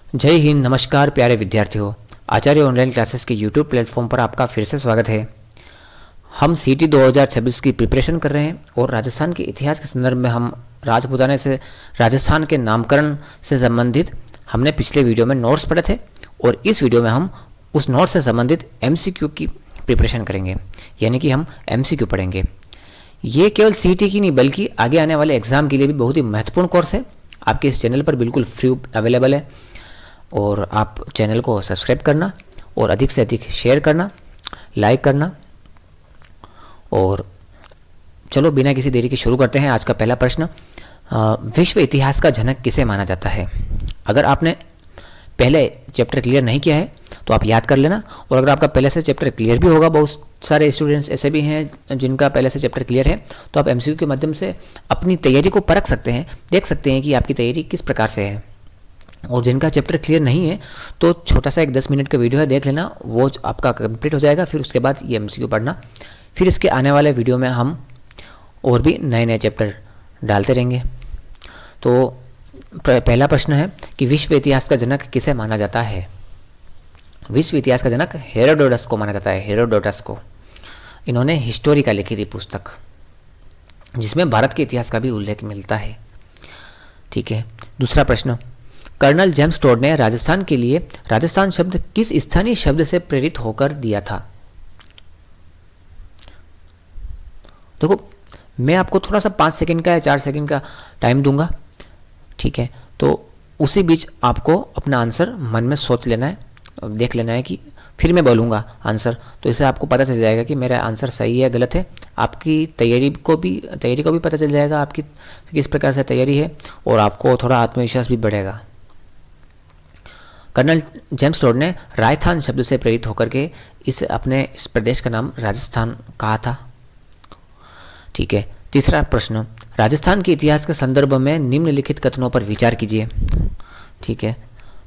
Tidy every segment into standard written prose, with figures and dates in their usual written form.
जय हिंद। नमस्कार प्यारे विद्यार्थियों, आचार्य ऑनलाइन क्लासेस के यूट्यूब प्लेटफॉर्म पर आपका फिर से स्वागत है। हम सीटी 2026 की प्रिपरेशन कर रहे हैं और राजस्थान के इतिहास के संदर्भ में हम राजपूताने से राजस्थान के नामकरण से संबंधित हमने पिछले वीडियो में नोट्स पढ़े थे और इस वीडियो में हम उस नोट्स से संबंधित एमसीक्यू की प्रिपरेशन करेंगे, यानी कि हम एमसीक्यू पढ़ेंगे। ये केवल सीटी की नहीं बल्कि आगे आने वाले एग्जाम के लिए भी बहुत ही महत्वपूर्ण कोर्स है। आपके इस चैनल पर बिल्कुल फ्री अवेलेबल है और आप चैनल को सब्सक्राइब करना और अधिक से अधिक शेयर करना, लाइक करना। और चलो बिना किसी देरी के शुरू करते हैं। आज का पहला प्रश्न, विश्व इतिहास का जनक किसे माना जाता है? अगर आपने पहले चैप्टर क्लियर नहीं किया है तो आप याद कर लेना, और अगर आपका पहले से चैप्टर क्लियर भी होगा, बहुत सारे स्टूडेंट्स ऐसे भी हैं जिनका पहले से चैप्टर क्लियर है, तो आप एमसीक्यू के माध्यम से अपनी तैयारी को परख सकते हैं, देख सकते हैं कि आपकी तैयारी किस प्रकार से है। और जिनका चैप्टर क्लियर नहीं है तो छोटा सा एक 10 मिनट का वीडियो है, देख लेना, वो आपका कंप्लीट हो जाएगा। फिर उसके बाद ये एमसीक्यू पढ़ना। फिर इसके आने वाले वीडियो में हम और भी नए नए चैप्टर डालते रहेंगे। तो पहला प्रश्न है कि विश्व इतिहास का जनक किसे माना जाता है? विश्व इतिहास का जनक हेरोडोटस को माना जाता है। हेरोडोटस को इन्होंने हिस्टोरिका लिखी थी पुस्तक, जिसमें भारत के इतिहास का भी उल्लेख मिलता है। ठीक है। दूसरा प्रश्न, कर्नल जेम्स टोड ने राजस्थान के लिए राजस्थान शब्द किस स्थानीय शब्द से प्रेरित होकर दिया था? देखो, मैं आपको थोड़ा सा 5 सेकंड का या 4 सेकंड का टाइम दूंगा, ठीक है? तो उसी बीच आपको अपना आंसर मन में सोच लेना है, देख लेना है कि फिर मैं बोलूँगा आंसर, तो इससे आपको पता चल जाएगा कि मेरा आंसर सही है गलत है। आपकी तैयारी को भी पता चल जाएगा आपकी किस प्रकार से तैयारी है, और आपको थोड़ा आत्मविश्वास भी बढ़ेगा। कर्नल जेम्स टोड ने राजस्थान शब्द से प्रेरित होकर के इस प्रदेश का नाम राजस्थान कहा था। ठीक है। तीसरा प्रश्न, राजस्थान के इतिहास के संदर्भ में निम्नलिखित कथनों पर विचार कीजिए। ठीक है।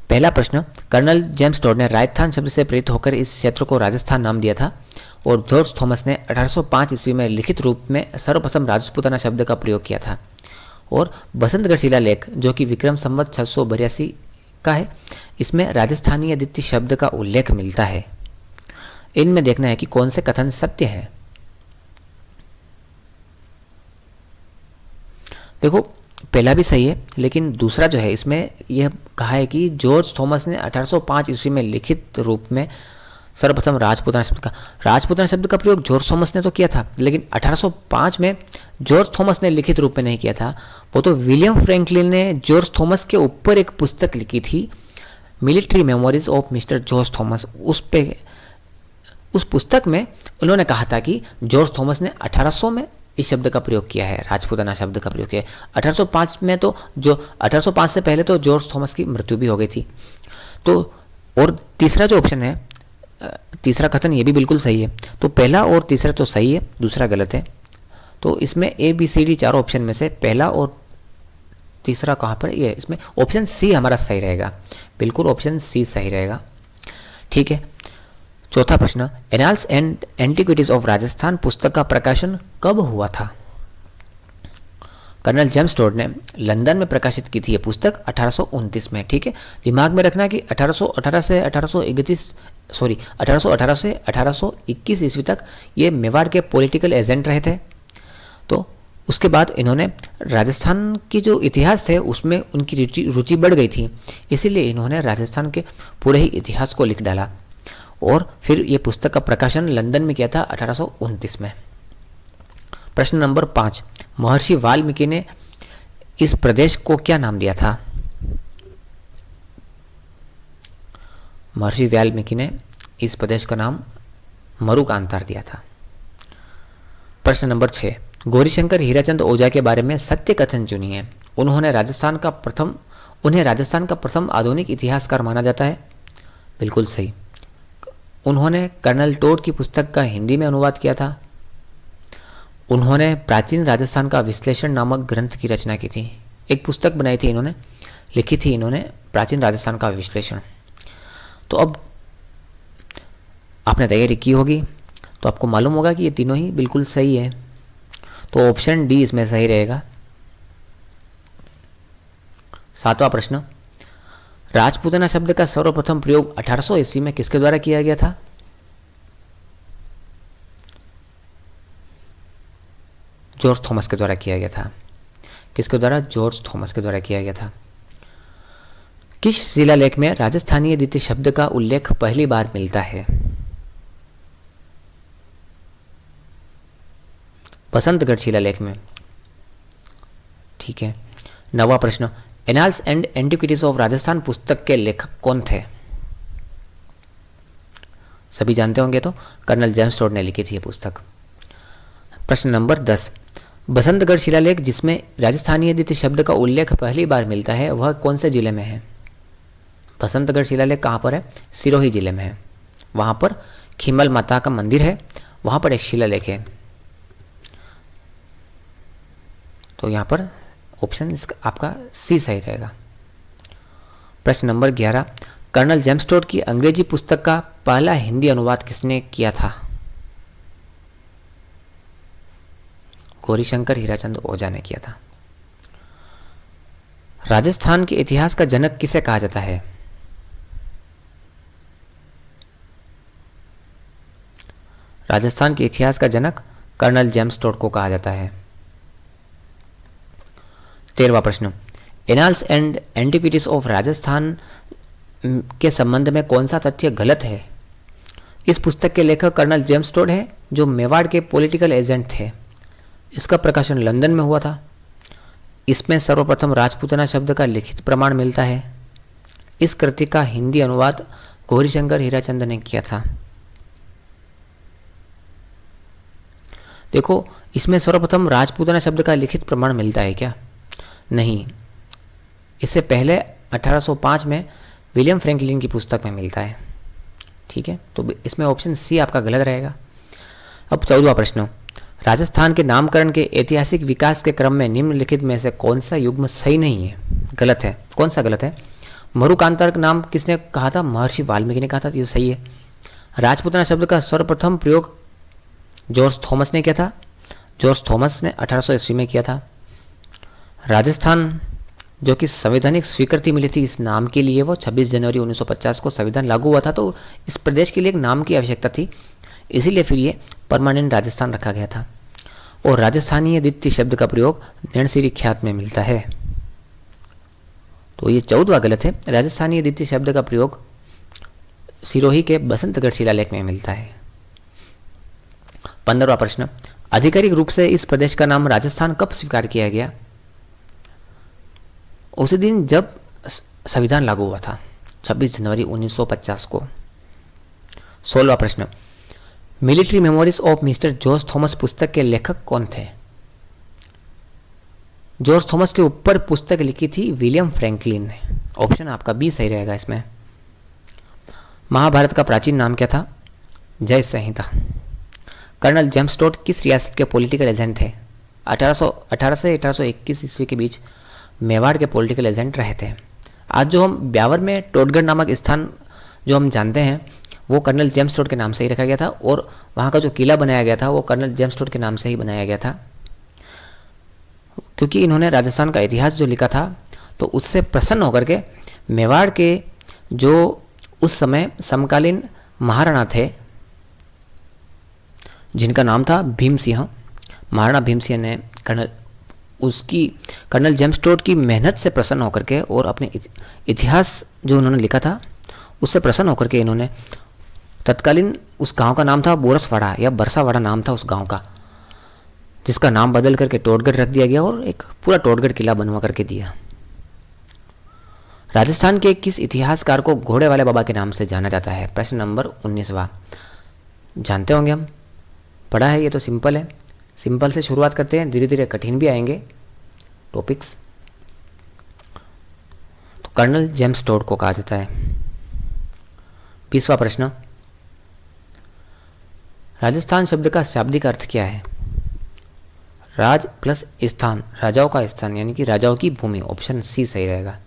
पहला प्रश्न, कर्नल जेम्स टोड ने राजस्थान शब्द से प्रेरित होकर इस क्षेत्र को राजस्थान नाम दिया था, और जॉर्ज थॉमस ने 1805 ईस्वी में लिखित रूप में सर्वप्रथम राजपूताना शब्द का प्रयोग किया था। और बसंतगढ़ शिलालेख, जो कि विक्रम संवत 682 का है, इसमें राजस्थानी अदिति शब्द का उल्लेख मिलता है। इनमें देखना है कि कौन से कथन सत्य है। देखो, पहला भी सही है, लेकिन दूसरा जो है इसमें यह कहा है कि जॉर्ज थॉमस ने 1805 ईस्वी में लिखित रूप में सर्वप्रथम राजपूताना शब्द का प्रयोग जॉर्ज थॉमस ने तो किया था, लेकिन 1805 में जॉर्ज थॉमस ने लिखित रूप में नहीं किया था। वो तो विलियम फ्रैंकलिन ने जॉर्ज थॉमस के ऊपर एक पुस्तक लिखी थी, military memories of mister George Thomas. उस पुस्तक में उन्होंने कहा था कि जॉर्ज थॉमस ने 1800 में इस शब्द का प्रयोग किया है, राजपूताना शब्द का प्रयोग किया है। 1805 में तो 1805 से पहले तो जॉर्ज थॉमस की मृत्यु भी हो गई थी। तो और तीसरा जो ऑप्शन है, तीसरा कथन ये भी बिल्कुल सही है। तो पहला और तीसरा तो सही है, दूसरा गलत है। तो इसमें ए बी सी डी चारों ऑप्शन में से पहला और तीसरा कहाँ पर? ये इसमें ऑप्शन सी हमारा सही रहेगा, बिल्कुल ऑप्शन सी सही रहेगा। ठीक है। चौथा प्रश्न, annals and antiquities of Rajasthan पुस्तक का प्रकाशन कब हुआ था? कर्नल जेम्स टोड ने लंदन में प्रकाशित की थी यह पुस्तक 1829 में। ठीक है। दिमाग में रखना कि 1818 से 1821 ईस्वी तक ये मेवाड़ के पॉलिटिकल एजेंट रहे थे। तो उसके बाद इन्होंने राजस्थान की जो इतिहास थे उसमें उनकी रुचि बढ़ गई थी, इसीलिए इन्होंने राजस्थान के पूरे ही इतिहास को लिख डाला, और फिर ये पुस्तक का प्रकाशन लंदन में किया था 1829 में। प्रश्न नंबर 5, महर्षि वाल्मीकि ने इस प्रदेश को क्या नाम दिया था? महर्षि वाल्मीकि ने इस प्रदेश का नाम मरुकांतार दिया था। प्रश्न नंबर 6, गौरीशंकर हीराचंद ओझा के बारे में सत्य कथन चुनिए। उन्हें राजस्थान का प्रथम आधुनिक इतिहासकार माना जाता है। बिल्कुल सही। उन्होंने कर्नल टोड की पुस्तक का हिंदी में अनुवाद किया था। उन्होंने प्राचीन राजस्थान का विश्लेषण नामक ग्रंथ की रचना की थी। एक पुस्तक बनाई थी इन्होंने, लिखी थी इन्होंने प्राचीन राजस्थान का विश्लेषण। तो अब आपने तैयारी की होगी तो आपको मालूम होगा कि ये तीनों ही बिल्कुल सही है। तो ऑप्शन डी इसमें सही रहेगा। 7वां प्रश्न, राजपूतना शब्द का सर्वप्रथम प्रयोग 1800 ईस्वी में किसके द्वारा किया गया था? जॉर्ज थॉमस के द्वारा किया गया था। किसके द्वारा? जॉर्ज थॉमस के द्वारा किया गया था। किस शिलालेख में राजस्थानीय द्वितीय शब्द का उल्लेख पहली बार मिलता है? बसंतगढ़ शिलालेख में। ठीक है। 9वां प्रश्न, annals and antiquities of Rajasthan पुस्तक के लेखक कौन थे? सभी जानते होंगे, तो कर्नल जेम्स टोड ने लिखी थी यह पुस्तक। प्रश्न नंबर 10, बसंतगढ़ शिलालेख जिसमें राजस्थानीय द्वितीय शब्द का उल्लेख पहली बार मिलता है वह कौन से जिले में है? बसंतगढ़ शिलालेख कहाँ पर है? सिरोही जिले में है। वहाँ पर खीमल माता का मंदिर है, वहाँ पर एक शिलालेख है। तो यहाँ पर ऑप्शन इसका आपका सी सही रहेगा। प्रश्न नंबर 11, कर्नल जेम्स टोड की अंग्रेजी पुस्तक का पहला हिंदी अनुवाद किसने किया था? गौरीशंकर हीराचंद ओझा ने किया था। राजस्थान के इतिहास का जनक किसे कहा जाता है? राजस्थान के इतिहास का जनक कर्नल जेम्स टोड को कहा जाता है। 13वां प्रश्न, annals and antiquities of Rajasthan के संबंध में कौन सा तथ्य गलत है? इस पुस्तक के लेखक कर्नल जेम्स टोड हैं, जो मेवाड़ के पॉलिटिकल एजेंट थे। इसका प्रकाशन लंदन में हुआ था। इसमें सर्वप्रथम राजपूतना शब्द का लिखित प्रमाण मिलता है। इस कृति का हिंदी अनुवाद गौरीशंकर हीराचंद ने किया था। देखो, इसमें सर्वप्रथम राजपूतना शब्द का लिखित प्रमाण मिलता है क्या? नहीं, इससे पहले 1805 में विलियम फ्रैंकलिन की पुस्तक में मिलता है। ठीक है, तो इसमें ऑप्शन सी आपका गलत रहेगा। अब 14वां प्रश्न, राजस्थान के नामकरण के ऐतिहासिक विकास के क्रम में निम्नलिखित में से कौन सा युग्म सही नहीं है? गलत है। कौन सा गलत है? मरुकांतर नाम किसने कहा था? महर्षि वाल्मीकि ने कहा था, ये सही है। राजपूतना शब्द का सर्वप्रथम प्रयोग जॉर्ज थॉमस ने किया था। जॉर्ज थॉमस ने 1800 ईस्वी में किया था। राजस्थान जो कि संवैधानिक स्वीकृति मिली थी इस नाम के लिए, वो 26 जनवरी 1950 को संविधान लागू हुआ था, तो इस प्रदेश के लिए एक नाम की आवश्यकता थी, इसीलिए फिर ये परमानेंट राजस्थान रखा गया था। और राजस्थानीय द्वितीय शब्द का प्रयोग नैणसिरी ख्यात में मिलता है। तो ये 14वां गलत है। राजस्थानीय द्वितीय शब्द का प्रयोग सिरोही के बसंतगढ़ शिलालेख में मिलता है। 15वां प्रश्न, आधिकारिक रूप से इस प्रदेश का नाम राजस्थान कब स्वीकार किया गया? उसी दिन जब संविधान लागू हुआ था, 26 जनवरी 1950 को। 16वां प्रश्न, military memories of mister George Thomas पुस्तक के लेखक कौन थे? जॉर्ज थॉमस के ऊपर पुस्तक लिखी थी विलियम फ्रैंकलिन ने। ऑप्शन आपका बी सही रहेगा इसमें। महाभारत का प्राचीन नाम क्या था? जय संहिता। कर्नल जेम्स टोड किस रियासत के पॉलिटिकल एजेंट थे? 1818 से 1821 ईस्वी के बीच मेवाड़ के पॉलिटिकल एजेंट रहे थे। आज जो हम ब्यावर में टोडगढ़ नामक स्थान जो हम जानते हैं वो कर्नल जेम्स टोड के नाम से ही रखा गया था, और वहाँ का जो किला बनाया गया था वो कर्नल जेम्स टोड के नाम से ही बनाया गया था, क्योंकि इन्होंने राजस्थान का इतिहास जो लिखा था तो उससे प्रसन्न होकर के मेवाड़ के जो उस समय समकालीन महाराणा थे जिनका नाम था भीम सिंह, महाराणा भीम सिंह ने कर्नल जेम्स टोड की मेहनत से प्रसन्न होकर के और अपने इतिहास जो उन्होंने लिखा था उससे प्रसन्न होकर के इन्होंने तत्कालीन उस गांव का नाम था बोरसवाड़ा या बरसावाड़ा नाम था उस गांव का, जिसका नाम बदल करके टोडगढ़ रख दिया गया और एक पूरा टोडगढ़ किला बनवा करके दिया। राजस्थान के किस इतिहासकार को घोड़े वाले बाबा के नाम से जाना जाता है? प्रश्न नंबर 19वां। जानते होंगे, हम पढ़ा है, ये तो सिंपल है। सिंपल से शुरुआत करते हैं, धीरे धीरे कठिन भी आएंगे टॉपिक्स। तो कर्नल जेम्स टोड को कहा जाता है। 20वां प्रश्न, राजस्थान शब्द का शाब्दिक अर्थ क्या है? राज प्लस स्थान, राजाओं का स्थान यानी कि राजाओं की भूमि। ऑप्शन सी सही रहेगा।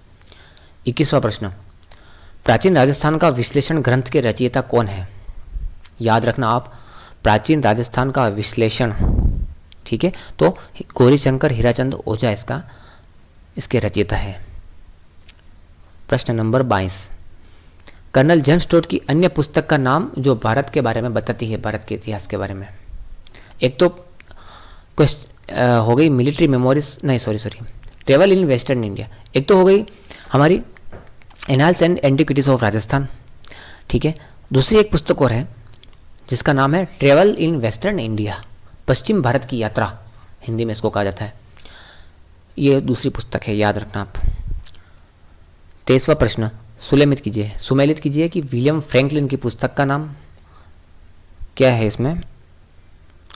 21वां प्रश्न, प्राचीन राजस्थान का विश्लेषण ग्रंथ के रचयिता कौन है? याद रखना आप, प्राचीन राजस्थान का विश्लेषण, ठीक है, तो गौरीशंकर हीराचंद ओझा इसके रचयिता है। प्रश्न नंबर 22, कर्नल जेम्स टोड की अन्य पुस्तक का नाम जो भारत के बारे में बताती है, भारत के इतिहास के बारे में। एक तो हो गई मिलिट्री मेमोरीज, नहीं sorry travel in western India. एक तो हो गई हमारी annals and antiquities of Rajasthan, ठीक है। दूसरी एक पुस्तक और है जिसका नाम है ट्रेवल इन वेस्टर्न इंडिया, पश्चिम भारत की यात्रा, हिंदी में इसको कहा जाता है। ये दूसरी पुस्तक है, याद रखना आप। 23वां प्रश्न, सुमेलित कीजिए कि विलियम फ्रैंकलिन की पुस्तक का नाम क्या है। इसमें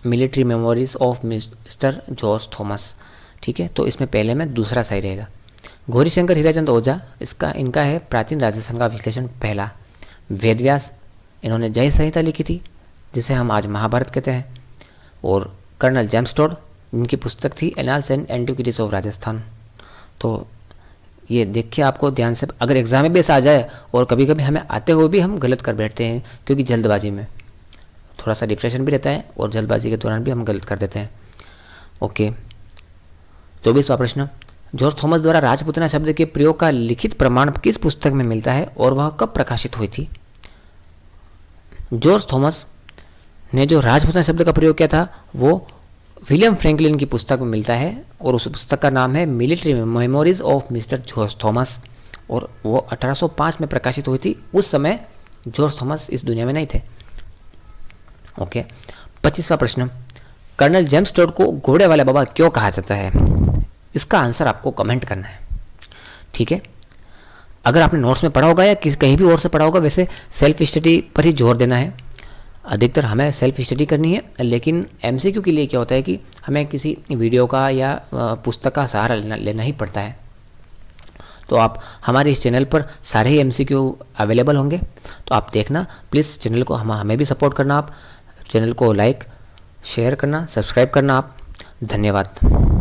military memories of mister George Thomas, ठीक है। तो इसमें पहले में दूसरा सही रहेगा। गौरीशंकर हीराचंद ओझा, इनका है प्राचीन राजस्थान का विश्लेषण पहला। वेदव्यास, इन्होंने जय संहिता लिखी थी जिसे हम आज महाभारत कहते हैं। और कर्नल जेम्स टोड, इनकी पुस्तक थी annals and antiquities of Rajasthan. तो ये देखिए आपको ध्यान से, अगर एग्जाम में बेस आ जाए, और कभी कभी हमें आते हुए भी हम गलत कर बैठते हैं क्योंकि जल्दबाजी में थोड़ा सा डिप्रेशन भी रहता है और जल्दबाजी के दौरान भी हम गलत कर देते हैं। ओके, 24वां प्रश्न, जॉर्ज थॉमस द्वारा राजपुतना शब्द के प्रयोग का लिखित प्रमाण किस पुस्तक में मिलता है और वह कब प्रकाशित हुई थी। जॉर्ज थॉमस ने जो राजपुतना शब्द का प्रयोग किया था वो विलियम फ्रैंकलिन की पुस्तक में मिलता है और उस पुस्तक का नाम है military memories of mister George Thomas, और वो 1805 में प्रकाशित हुई थी। उस समय जॉर्ज थॉमस इस दुनिया में नहीं थे। ओके, 25वां प्रश्न, कर्नल जेम्स टोड को घोड़े वाले बाबा क्यों कहा जाता है। इसका आंसर आपको कमेंट करना है, ठीक है। अगर आपने नोट्स में पढ़ा होगा या कहीं भी और से पढ़ा होगा, वैसे सेल्फ स्टडी पर ही जोर देना है। अधिकतर हमें सेल्फ स्टडी करनी है, लेकिन एमसीक्यू के लिए क्या होता है कि हमें किसी वीडियो का या पुस्तक का सहारा लेना ही पड़ता है। तो आप हमारे इस चैनल पर सारे ही एमसीक्यू अवेलेबल होंगे, तो आप देखना प्लीज़। चैनल को हमें भी सपोर्ट करना, आप चैनल को लाइक शेयर करना, सब्सक्राइब करना आप। धन्यवाद।